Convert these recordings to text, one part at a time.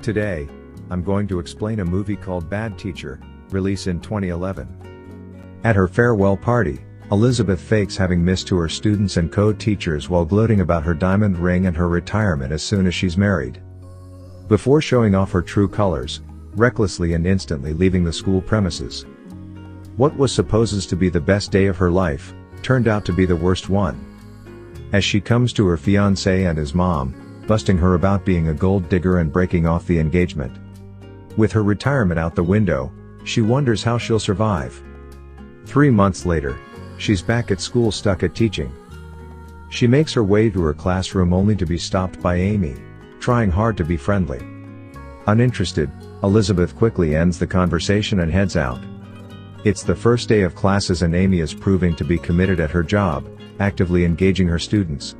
Today, I'm going to explain a movie called Bad Teacher, released in 2011. At her farewell party, Elizabeth fakes having missed to her students and co-teachers while gloating about her diamond ring and her retirement as soon as she's married. Before showing off her true colors, recklessly and instantly leaving the school premises. What was supposed to be the best day of her life, turned out to be the worst one. As she comes to her fiancé and his mom, busting her about being a gold digger and breaking off the engagement. With her retirement out the window, she wonders how she'll survive. 3 months later, she's back at school stuck at teaching. She makes her way to her classroom only to be stopped by Amy, trying hard to be friendly. Uninterested, Elizabeth quickly ends the conversation and heads out. It's the first day of classes and Amy is proving to be committed at her job, actively engaging her students.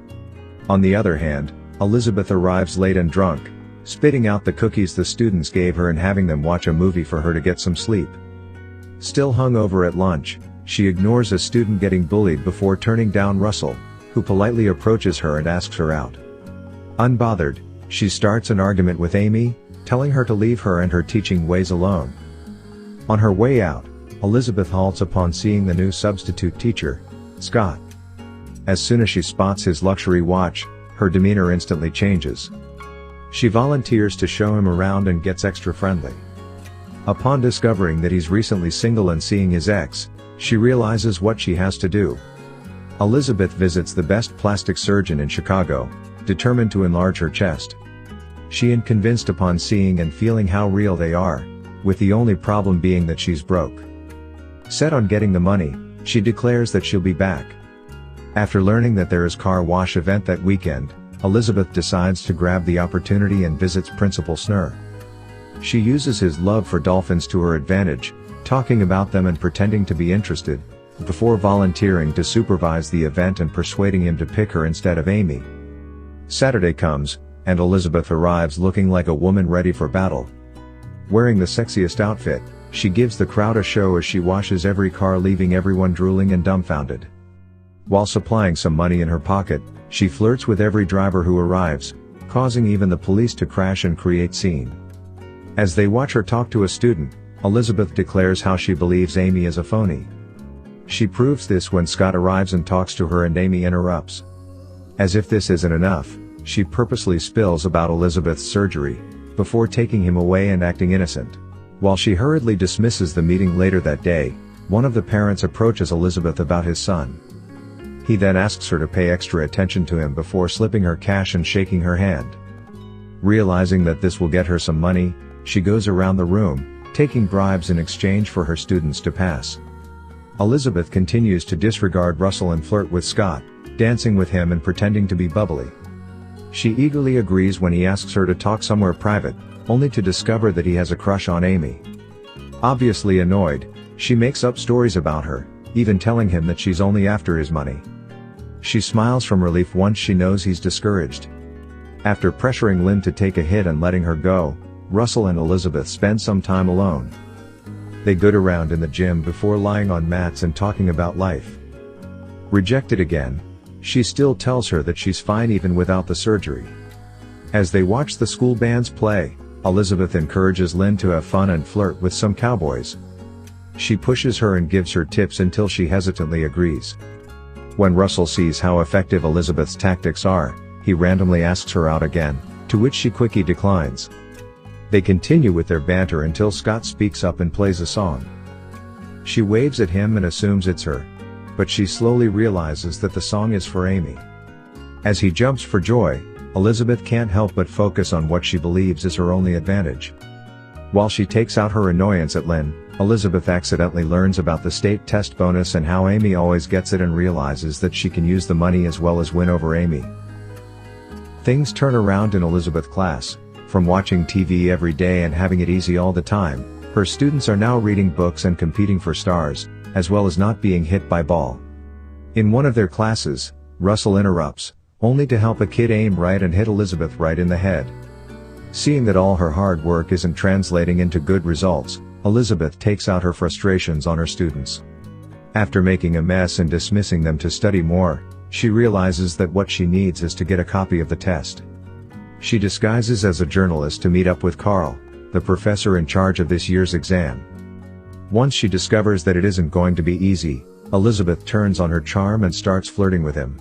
On the other hand, Elizabeth arrives late and drunk, spitting out the cookies the students gave her and having them watch a movie for her to get some sleep. Still hungover at lunch, she ignores a student getting bullied before turning down Russell, who politely approaches her and asks her out. Unbothered, she starts an argument with Amy, telling her to leave her and her teaching ways alone. On her way out, Elizabeth halts upon seeing the new substitute teacher, Scott. As soon as she spots his luxury watch, her demeanor instantly changes. She volunteers to show him around and gets extra friendly. Upon discovering that he's recently single and seeing his ex, she realizes what she has to do. Elizabeth visits the best plastic surgeon in Chicago, determined to enlarge her chest. She is convinced upon seeing and feeling how real they are, with the only problem being that she's broke. Set on getting the money, she declares that she'll be back. After learning that there is car wash event that weekend, Elizabeth decides to grab the opportunity and visits Principal Snur. She uses his love for dolphins to her advantage, talking about them and pretending to be interested, before volunteering to supervise the event and persuading him to pick her instead of Amy. Saturday comes, and Elizabeth arrives looking like a woman ready for battle. Wearing the sexiest outfit, she gives the crowd a show as she washes every car, leaving everyone drooling and dumbfounded. While supplying some money in her pocket, she flirts with every driver who arrives, causing even the police to crash and create scene. As they watch her talk to a student, Elizabeth declares how she believes Amy is a phony. She proves this when Scott arrives and talks to her and Amy interrupts. As if this isn't enough, she purposely spills about Elizabeth's surgery, before taking him away and acting innocent. While she hurriedly dismisses the meeting later that day, one of the parents approaches Elizabeth about his son. He then asks her to pay extra attention to him before slipping her cash and shaking her hand. Realizing that this will get her some money, she goes around the room, taking bribes in exchange for her students to pass. Elizabeth continues to disregard Russell and flirt with Scott, dancing with him and pretending to be bubbly. She eagerly agrees when he asks her to talk somewhere private, only to discover that he has a crush on Amy. Obviously annoyed, she makes up stories about her, even telling him that she's only after his money. She smiles from relief once she knows he's discouraged. After pressuring Lynn to take a hit and letting her go, Russell and Elizabeth spend some time alone. They good around in the gym before lying on mats and talking about life. Rejected again, she still tells her that she's fine even without the surgery. As they watch the school bands play, Elizabeth encourages Lynn to have fun and flirt with some cowboys. She pushes her and gives her tips until she hesitantly agrees. When Russell sees how effective Elizabeth's tactics are, he randomly asks her out again, to which she quickly declines. They continue with their banter until Scott speaks up and plays a song. She waves at him and assumes it's her, but she slowly realizes that the song is for Amy. As he jumps for joy, Elizabeth can't help but focus on what she believes is her only advantage. While she takes out her annoyance at Lynn, Elizabeth accidentally learns about the state test bonus and how Amy always gets it and realizes that she can use the money as well as win over Amy. Things turn around in Elizabeth's class. From watching TV every day and having it easy all the time, her students are now reading books and competing for stars, as well as not being hit by ball. In one of their classes, Russell interrupts, only to help a kid aim right and hit Elizabeth right in the head. Seeing that all her hard work isn't translating into good results, Elizabeth takes out her frustrations on her students. After making a mess and dismissing them to study more, she realizes that what she needs is to get a copy of the test. She disguises as a journalist to meet up with Carl, the professor in charge of this year's exam. Once she discovers that it isn't going to be easy, Elizabeth turns on her charm and starts flirting with him.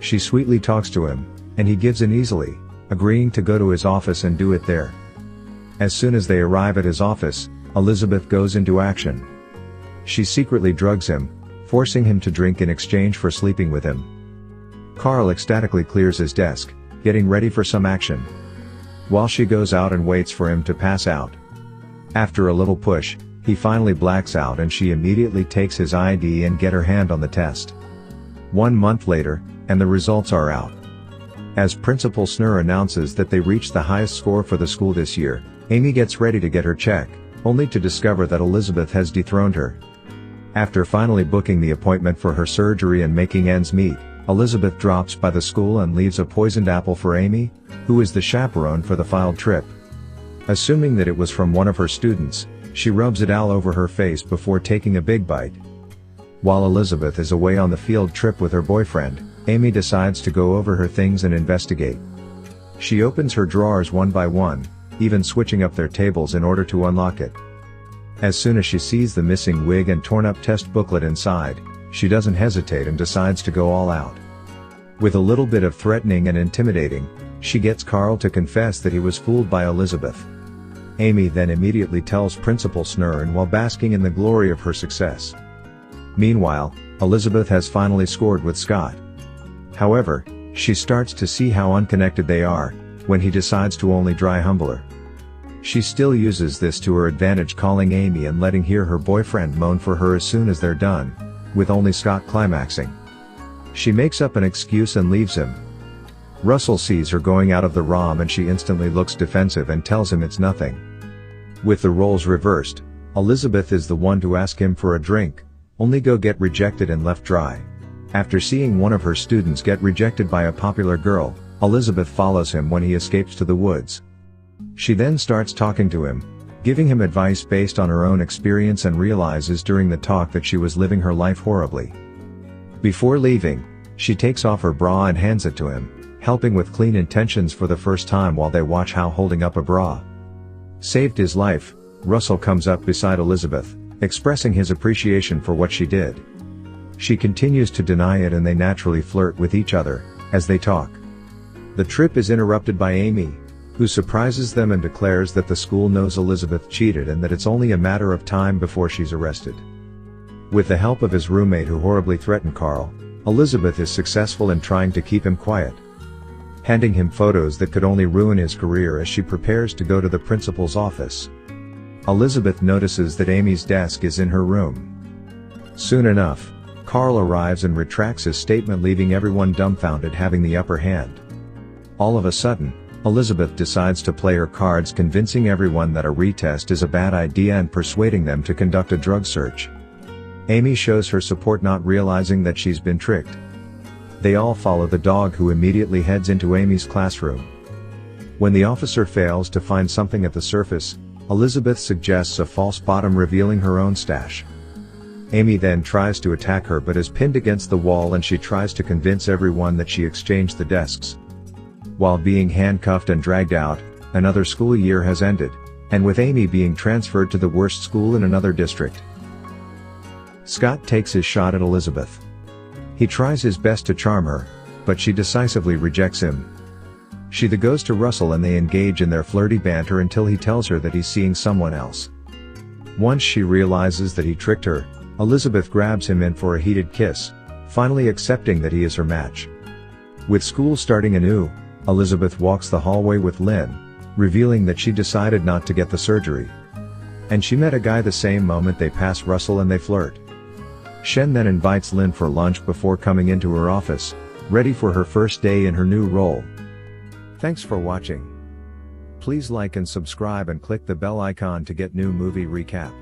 She sweetly talks to him, and he gives in easily, agreeing to go to his office and do it there. As soon as they arrive at his office, Elizabeth goes into action. She secretly drugs him, forcing him to drink in exchange for sleeping with him. Carl ecstatically clears his desk, getting ready for some action, while she goes out and waits for him to pass out. After a little push, he finally blacks out and she immediately takes his ID and get her hand on the test. 1 month later, and the results are out. As Principal Snurr announces that they reached the highest score for the school this year, Amy gets ready to get her check, only to discover that Elizabeth has dethroned her. After finally booking the appointment for her surgery and making ends meet, Elizabeth drops by the school and leaves a poisoned apple for Amy, who is the chaperone for the field trip. Assuming that it was from one of her students, she rubs it all over her face before taking a big bite. While Elizabeth is away on the field trip with her boyfriend, Amy decides to go over her things and investigate. She opens her drawers one by one, even switching up their tables in order to unlock it. As soon as she sees the missing wig and torn up test booklet inside, she doesn't hesitate and decides to go all out. With a little bit of threatening and intimidating, she gets Carl to confess that he was fooled by Elizabeth. Amy then immediately tells Principal Snurr while basking in the glory of her success. Meanwhile, Elizabeth has finally scored with Scott. However, she starts to see how unconnected they are, when he decides to only dry humble her. She still uses this to her advantage, calling Amy and letting hear her boyfriend moan for her as soon as they're done, with only Scott climaxing. She makes up an excuse and leaves him. Russell sees her going out of the ROM and she instantly looks defensive and tells him it's nothing. With the roles reversed, Elizabeth is the one to ask him for a drink, only to get rejected and left dry. After seeing one of her students get rejected by a popular girl, Elizabeth follows him when he escapes to the woods. She then starts talking to him, giving him advice based on her own experience, and realizes during the talk that she was living her life horribly. Before leaving, she takes off her bra and hands it to him, helping with clean intentions for the first time while they watch how holding up a bra saved his life. Russell comes up beside Elizabeth, expressing his appreciation for what she did. She continues to deny it and they naturally flirt with each other, as they talk. The trip is interrupted by Amy, who surprises them and declares that the school knows Elizabeth cheated and that it's only a matter of time before she's arrested. With the help of his roommate who horribly threatened Carl, Elizabeth is successful in trying to keep him quiet, handing him photos that could only ruin his career as she prepares to go to the principal's office. Elizabeth notices that Amy's desk is in her room. Soon enough, Carl arrives and retracts his statement, leaving everyone dumbfounded, having the upper hand. All of a sudden, Elizabeth decides to play her cards, convincing everyone that a retest is a bad idea and persuading them to conduct a drug search. Amy shows her support, not realizing that she's been tricked. They all follow the dog, who immediately heads into Amy's classroom. When the officer fails to find something at the surface, Elizabeth suggests a false bottom, revealing her own stash. Amy then tries to attack her but is pinned against the wall, and she tries to convince everyone that she exchanged the desks. While being handcuffed and dragged out, another school year has ended, and with Amy being transferred to the worst school in another district. Scott takes his shot at Elizabeth. He tries his best to charm her, but she decisively rejects him. She then goes to Russell and they engage in their flirty banter until he tells her that he's seeing someone else. Once she realizes that he tricked her, Elizabeth grabs him in for a heated kiss, finally accepting that he is her match. With school starting anew, Elizabeth walks the hallway with Lynn, revealing that she decided not to get the surgery. And she met a guy the same moment they pass Russell and they flirt. Shen then invites Lynn for lunch before coming into her office, ready for her first day in her new role. Thanks for watching. Please like and subscribe and click the bell icon to get new movie recap.